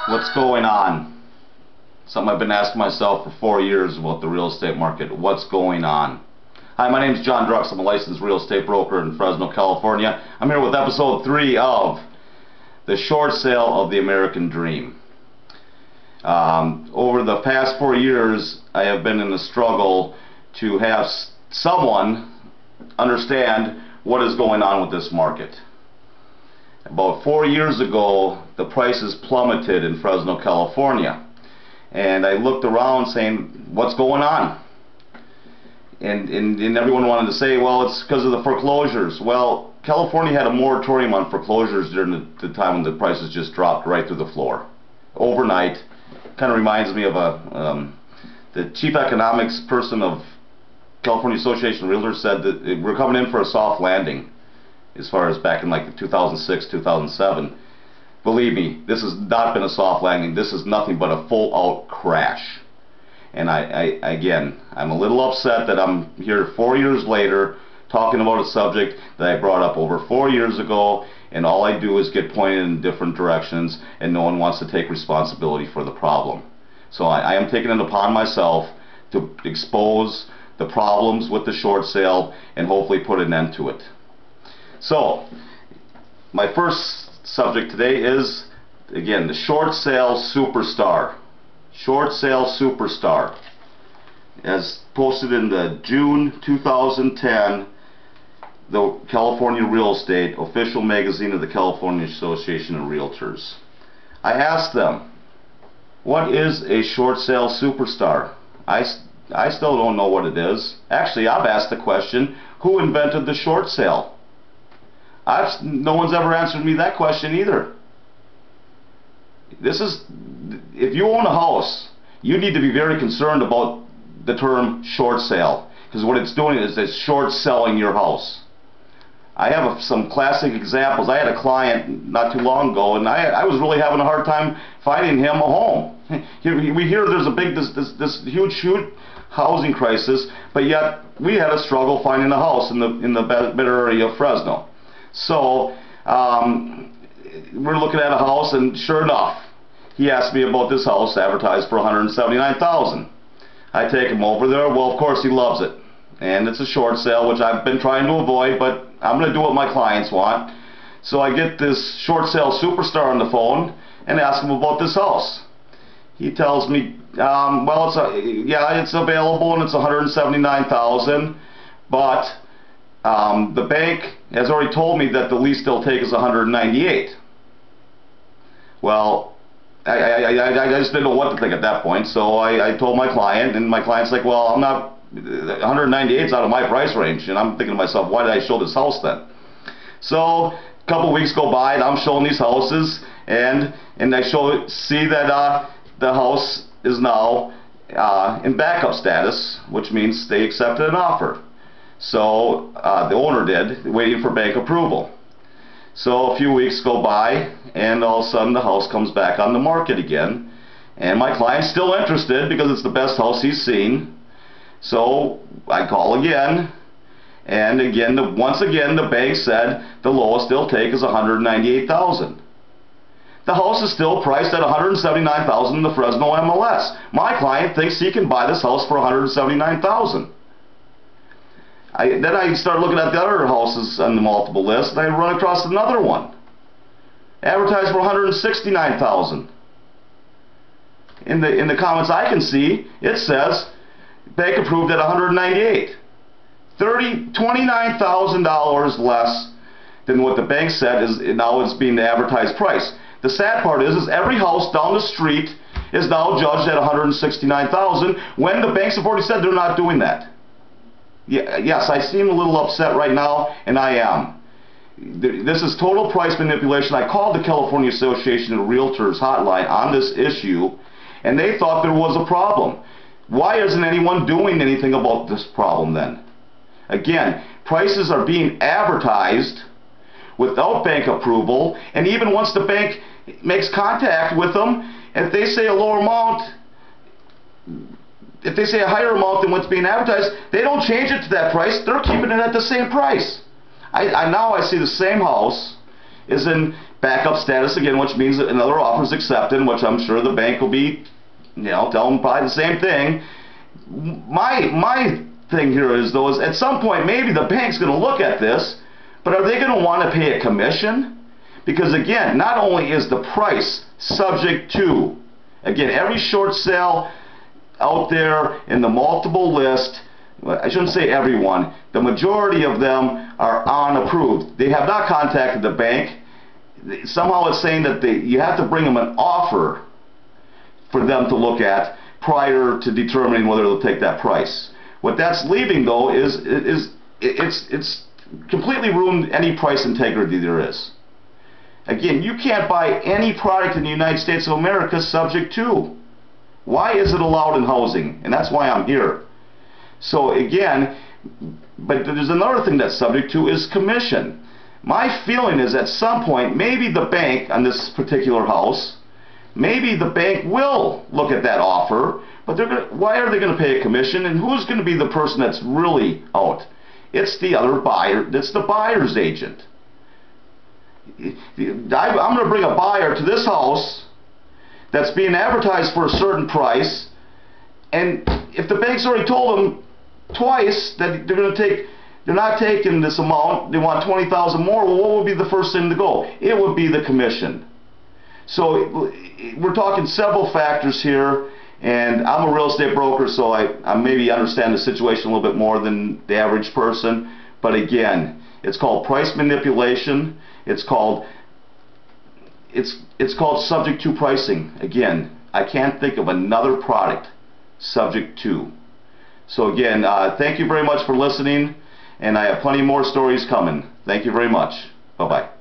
What's going on? Something I've been asking myself for 4 years about the real estate market. What's going on? Hi, my name is John Drux. I'm a licensed real estate broker in Fresno, California. I'm here with episode 3 of The Short Sale of the American Dream. Over the past 4 years, I have been in a struggle to have someone understand what is going on with this market. About 4 years ago, the prices plummeted in Fresno, California. And I looked around saying, what's going on? And everyone wanted to say, well, it's because of the foreclosures. Well, California had a moratorium on foreclosures during the time when the prices just dropped right through the floor. Overnight. Kind of reminds me of the chief economics person of California Association of Realtors said that we're coming in for a soft landing as far as back in like 2006, 2007. Believe me, this has not been a soft landing. This is nothing but a full-out crash. And again, I'm a little upset that I'm here 4 years later talking about a subject that I brought up over 4 years ago, and all I do is get pointed in different directions, and no one wants to take responsibility for the problem. So I am taking it upon myself to expose the problems with the short sale and hopefully put an end to it. So, my first subject today is, again, the short sale superstar. Short sale superstar. As posted in the June 2010, the California Real Estate official magazine of the California Association of Realtors. I asked them, what is a short sale superstar? I still don't know what it is. Actually, I've asked the question, who invented the short sale? No one's ever answered me that question either. If you own a house, you need to be very concerned about the term short sale, because what it's doing is it's short selling your house. I have some classic examples. I had a client not too long ago, and I was really having a hard time finding him a home. We hear there's this huge housing crisis, but yet we had a struggle finding a house in the better area of Fresno. So we're looking at a house, and sure enough, he asked me about this house advertised for $179,000. I take him over there. Well, of course he loves it, and it's a short sale, which I've been trying to avoid, but I'm going to do what my clients want. So I get this short sale superstar on the phone and ask him about this house. He tells me, well, it's available and it's $179,000, but the bank has already told me that the lease they'll take is $198,000. Well, I just didn't know what to think at that point, so I told my client, and my client's like, well, I'm not, 198 is out of my price range, and I'm thinking to myself, why did I show this house then? So a couple weeks go by, and I'm showing these houses, and I see that the house is now in backup status, which means they accepted an offer. So the owner did, waiting for bank approval. So a few weeks go by, and all of a sudden the house comes back on the market again, and my client's still interested because it's the best house he's seen. So I call again, and once again the bank said the lowest they'll take is $198,000. The house is still priced at $179,000 in the Fresno MLS. My client thinks he can buy this house for $179,000. Then I start looking at the other houses on the multiple list, and I run across another one, advertised for $169,000. In the comments I can see, it says bank approved at $198,000, $29,000 less than what the bank said is now it's being the advertised price. The sad part is every house down the street is now judged at $169,000 when the banks have already said they're not doing that. Yes, I seem a little upset right now, and I am. This is total price manipulation. I called the California Association of Realtors hotline on this issue, and they thought there was a problem. Why isn't anyone doing anything about this problem then? Again, prices are being advertised without bank approval, and even once the bank makes contact with them, if they say a lower amount, if they say a higher amount than what's being advertised, they don't change it to that price. They're keeping it at the same price. Now I see the same house is in backup status again, which means that another offer is accepted, which I'm sure the bank will be, tell them probably the same thing. My thing here is, though, is at some point maybe the bank's going to look at this, but are they going to want to pay a commission? Because again, not only is the price subject to, again, every short sale out there in the multiple list, I shouldn't say everyone, the majority of them are unapproved. They have not contacted the bank. Somehow it's saying that you have to bring them an offer for them to look at prior to determining whether they'll take that price. What that's leaving, though, is it's completely ruined any price integrity there is. Again, you can't buy any product in the United States of America subject to. Why is it allowed in housing? And that's why I'm here. So again, but there's another thing that's subject to is commission. My feeling is at some point, maybe the bank on this particular house, maybe the bank will look at that offer, but why are they going to pay a commission? And who's going to be the person that's really out? It's the other buyer. It's the buyer's agent. I'm going to bring a buyer to this house that's being advertised for a certain price, and if the bank's already told them twice that they're not taking this amount, they want $20,000 more, well, what would be the first thing to go? It would be the commission. So we're talking several factors here, and I'm a real estate broker, so I maybe understand the situation a little bit more than the average person. But again, it's called price manipulation. It's called subject to pricing. Again, I can't think of another product subject to. So again, thank you very much for listening, and I have plenty more stories coming. Thank you very much. Bye-bye.